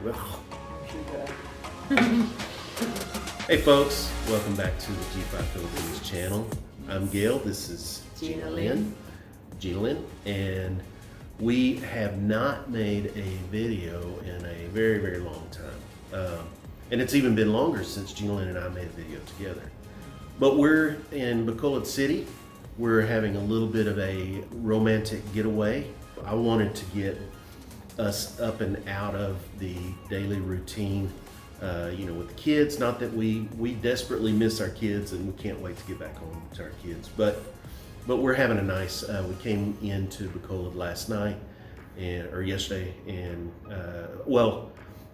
Well. Hey folks, welcome back to the G5 Philippines channel. I'm Gail, this is Gina Lynn, and we have not made a video in a very, very long time. And it's even been longer since Gina Lynn and I made a video together. But we're in Butuan City. We're having a little bit of a romantic getaway. I wanted to get us up and out of the daily routine, with the kids. Not that we desperately miss our kids and we can't wait to get back home to our kids, but we're having a nice, we came into Butuan last night or yesterday, and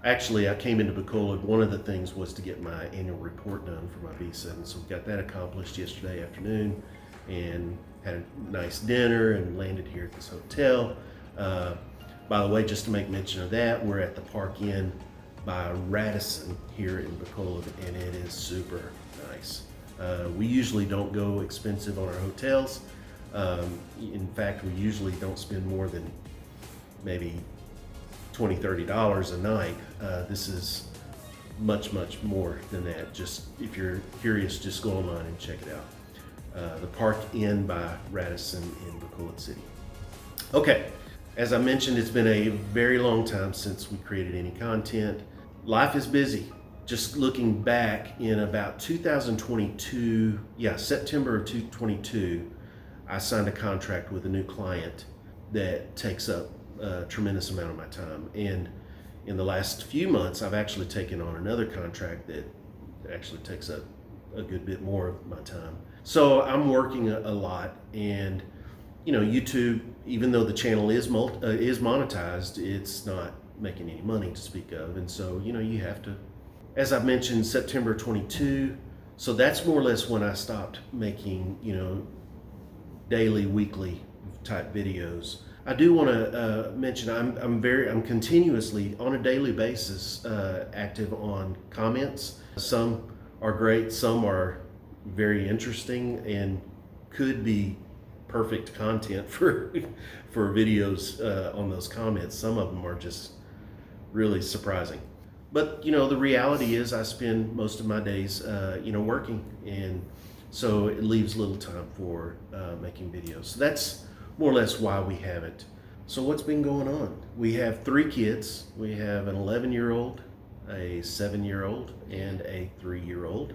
actually I came into Butuan. One of the things was to get my annual report done for my visa, and so we got that accomplished yesterday afternoon and had a nice dinner and landed here at this hotel. By the way, just to make mention of that, we're at the Park Inn by Radisson here in Butuan, and it is super nice. We usually don't go expensive on our hotels. In fact, we usually don't spend more than maybe $20, $30 a night. This is much, much more than that. Just if you're curious, just go online and check it out. The Park Inn by Radisson in Butuan City. Okay. As I mentioned, it's been a very long time since we created any content. Life is busy. Just looking back in about 2022, September of 2022, I signed a contract with a new client that takes up a tremendous amount of my time. And in the last few months, I've actually taken on another contract that actually takes up a good bit more of my time. So I'm working a lot, and YouTube, even though the channel is monetized, it's not making any money to speak of. And so, you have to, as I've mentioned, September 22. So that's more or less when I stopped making, daily, weekly type videos. I do want to mention I'm continuously on a daily basis active on comments. Some are great, some are very interesting and could be perfect content for videos on those comments. Some of them are just really surprising. But the reality is I spend most of my days working, and so it leaves little time for making videos. So that's more or less why we haven't. So what's been going on? We have 3 kids. We have an 11-year-old, a 7-year-old, and a 3-year-old.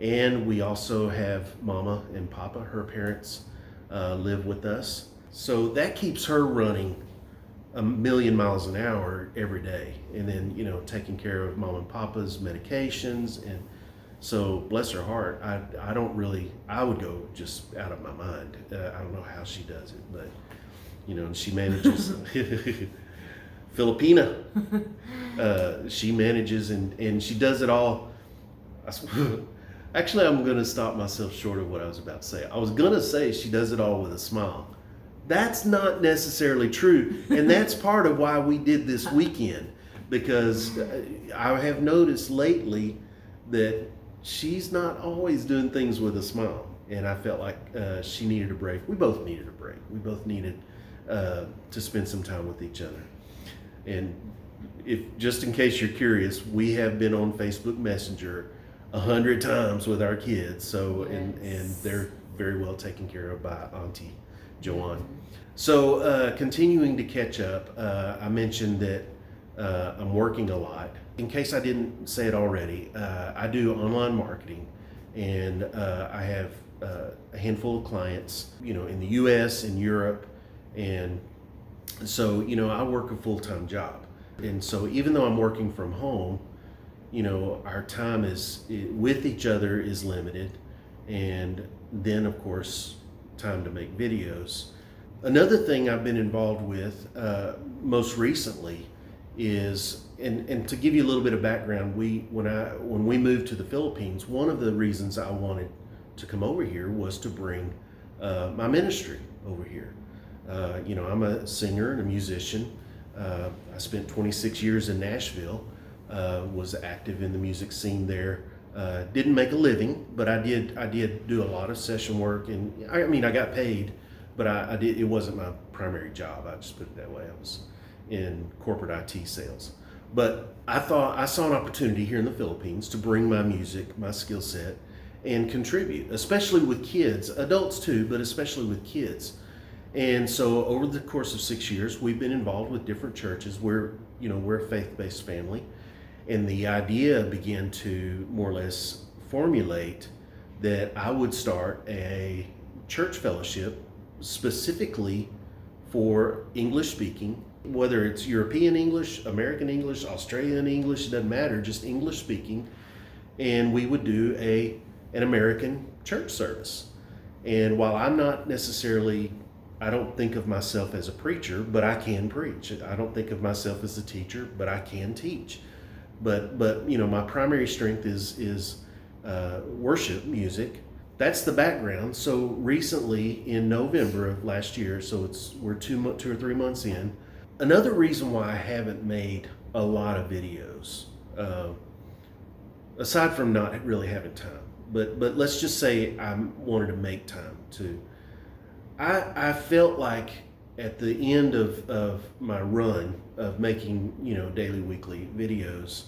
And we also have Mama and Papa, her parents, live with us. So that keeps her running a million miles an hour every day. And then, taking care of Mom and Papa's medications. And so bless her heart, I would go just out of my mind. I don't know how she does it, but, she manages. Filipina, she manages and she does it all. Actually, I'm going to stop myself short of what I was about to say. I was going to say she does it all with a smile. That's not necessarily true. And that's part of why we did this weekend, because I have noticed lately that she's not always doing things with a smile. And I felt like she needed a break. We both needed a break. We both needed to spend some time with each other. And just in case you're curious, we have been on Facebook Messenger 100 times with our kids, so yes. and they're very well taken care of by Auntie Joanne. So continuing to catch up, I mentioned that I'm working a lot. In case I didn't say it already, I do online marketing, and I have a handful of clients, in the U.S. and Europe, and so I work a full-time job, and so even though I'm working from home, our time with each other is limited, and then of course time to make videos. Another thing I've been involved with most recently is, and to give you a little bit of background, when we moved to the Philippines, one of the reasons I wanted to come over here was to bring my ministry over here. I'm a singer and a musician. I spent 26 years in Nashville. Was active in the music scene there. Didn't make a living, but I did do a lot of session work, and I got paid, but I did. It wasn't my primary job. I just put it that way. I was in corporate IT sales. But I thought I saw an opportunity here in the Philippines to bring my music, my skill set, and contribute, especially with kids, adults too, but especially with kids. And so over the course of 6 years, we've been involved with different churches. We're a faith-based family, and the idea began to more or less formulate that I would start a church fellowship specifically for English speaking, whether it's European English, American English, Australian English, it doesn't matter, just English speaking. And we would do an American church service. And while I'm not necessarily, I don't think of myself as a preacher, but I can preach. I don't think of myself as a teacher, but I can teach. But my primary strength is worship music. That's the background. So recently in November of last year, so we're 2 or 3 months in. Another reason why I haven't made a lot of videos, aside from not really having time, but let's just say I wanted to make time to. I felt like at the end of my run of making daily, weekly videos,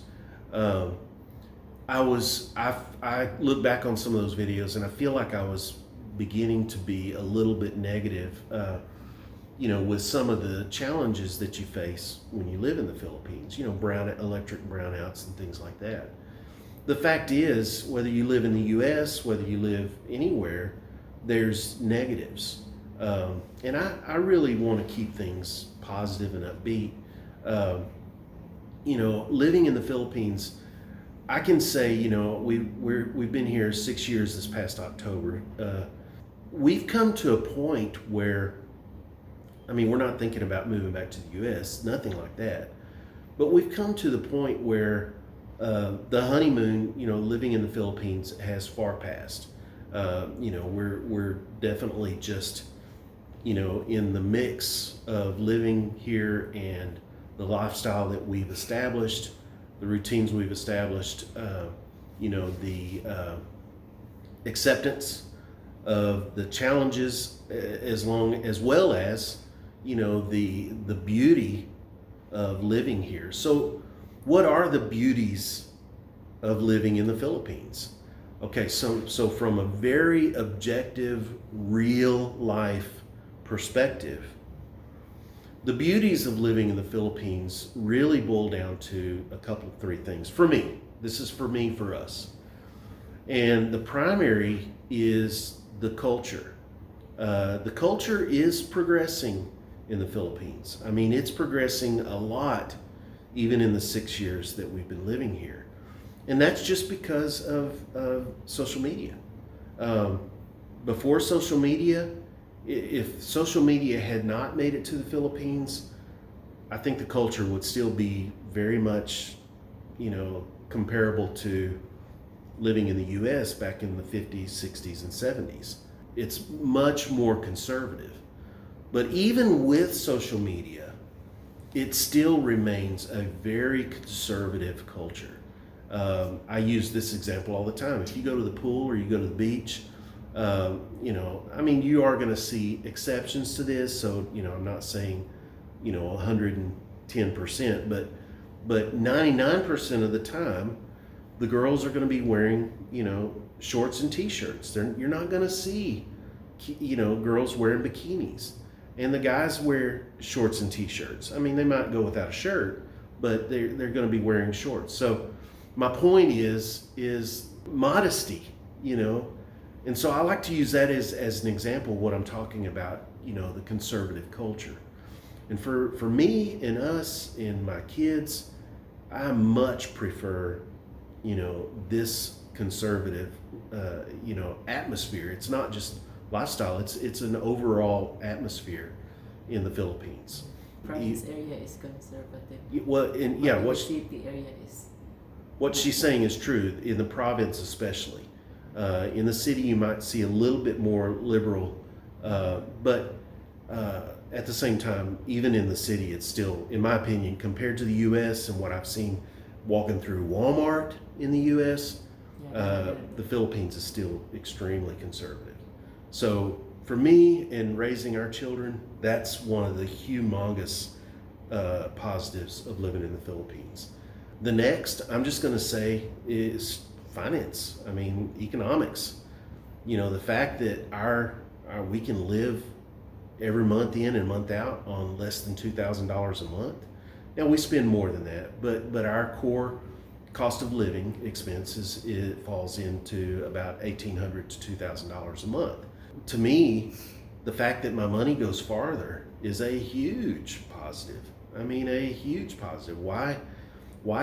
I look back on some of those videos and I feel like I was beginning to be a little bit negative, with some of the challenges that you face when you live in the Philippines, electric brownouts and things like that. The fact is, whether you live in the U.S., whether you live anywhere, there's negatives. And I really want to keep things positive and upbeat. Living in the Philippines, I can say, we've been here 6 years this past October. We've come to a point where, we're not thinking about moving back to the U.S., nothing like that. But we've come to the point where the honeymoon, living in the Philippines has far passed. We're definitely just, in the mix of living here and the lifestyle that we've established, the routines we've established, the acceptance of the challenges, as well as the beauty of living here. So what are the beauties of living in the Philippines? Okay, so from a very objective, real life perspective, the beauties of living in the Philippines really boil down to a couple of three things. For me, this is for us. And the primary is the culture. The culture is progressing in the Philippines. It's progressing a lot, even in the 6 years that we've been living here. And that's just because of social media. Before social media, if social media had not made it to the Philippines, I think the culture would still be very much, comparable to living in the U.S. back in the 50s, 60s, and 70s. It's much more conservative. But even with social media, it still remains a very conservative culture. I use this example all the time. If you go to the pool or you go to the beach, you are going to see exceptions to this. So, I'm not saying, 110%, but 99% of the time, the girls are going to be wearing, shorts and t-shirts. You're not going to see, girls wearing bikinis. And the guys wear shorts and t-shirts. They might go without a shirt, but they're going to be wearing shorts. So my point is modesty, And so I like to use that as an example of what I'm talking about, the conservative culture. And for me and us and my kids, I much prefer, this conservative, atmosphere. It's not just lifestyle, it's an overall atmosphere in the Philippines. Province area is conservative. What city area is. What she's saying is true, in the province especially. In the city, you might see a little bit more liberal, but at the same time, even in the city, it's still, in my opinion, compared to the U.S. and what I've seen walking through Walmart in the U.S., the Philippines is still extremely conservative. So for me in raising our children, that's one of the humongous positives of living in the Philippines. The next, I'm just going to say, is finance. I mean, economics. You know, the fact that we can live every month in and month out on less than $2,000 a month. Now we spend more than that, but our core cost of living expenses, it falls into about $1,800 to $2,000 a month. To me, the fact that my money goes farther is a huge positive. I mean, a huge positive. Why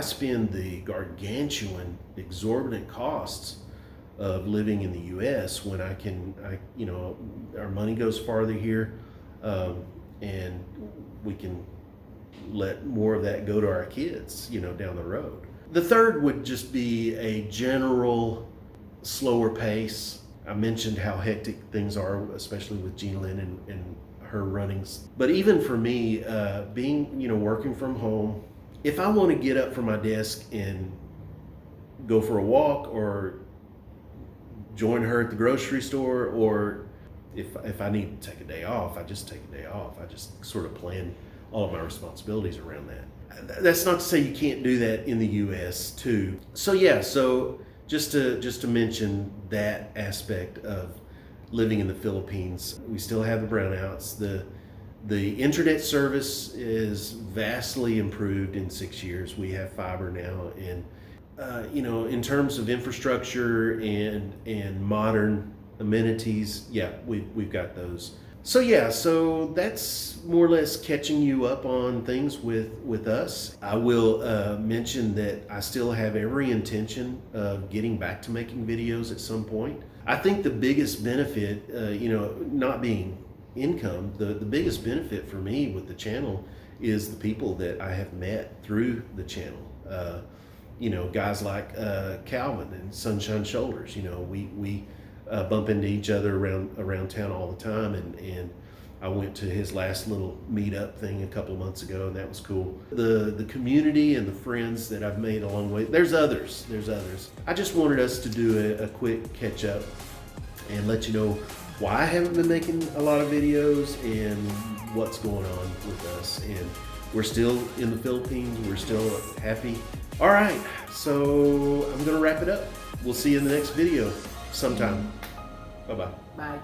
spend the gargantuan, exorbitant costs of living in the U.S. when our money goes farther here, and we can let more of that go to our kids, down the road. The third would just be a general slower pace. I mentioned how hectic things are, especially with Gina Lynn and her runnings. But even for me, working from home, if I want to get up from my desk and go for a walk or join her at the grocery store, or if I need to take a day off, I just take a day off. I just sort of plan all of my responsibilities around that. That's not to say you can't do that in the U.S. too. So just to mention that aspect of living in the Philippines, we still have the brownouts. The internet service is vastly improved in 6 years. We have fiber now, and in terms of infrastructure and modern amenities, we've got those. So that's more or less catching you up on things with us. I will mention that I still have every intention of getting back to making videos at some point. I think the biggest benefit, not being income, the biggest benefit for me with the channel is the people that I have met through the channel. Guys like Calvin and Sunshine Shoulders. We bump into each other around town all the time, and I went to his last little meetup thing a couple of months ago, and that was cool. The community and the friends that I've made along the way, there's others. I just wanted us to do a quick catch up and let you know why I haven't been making a lot of videos and what's going on with us. And we're still in the Philippines, we're still happy. All right, so I'm gonna wrap it up. We'll see you in the next video sometime. Bye-bye. Bye.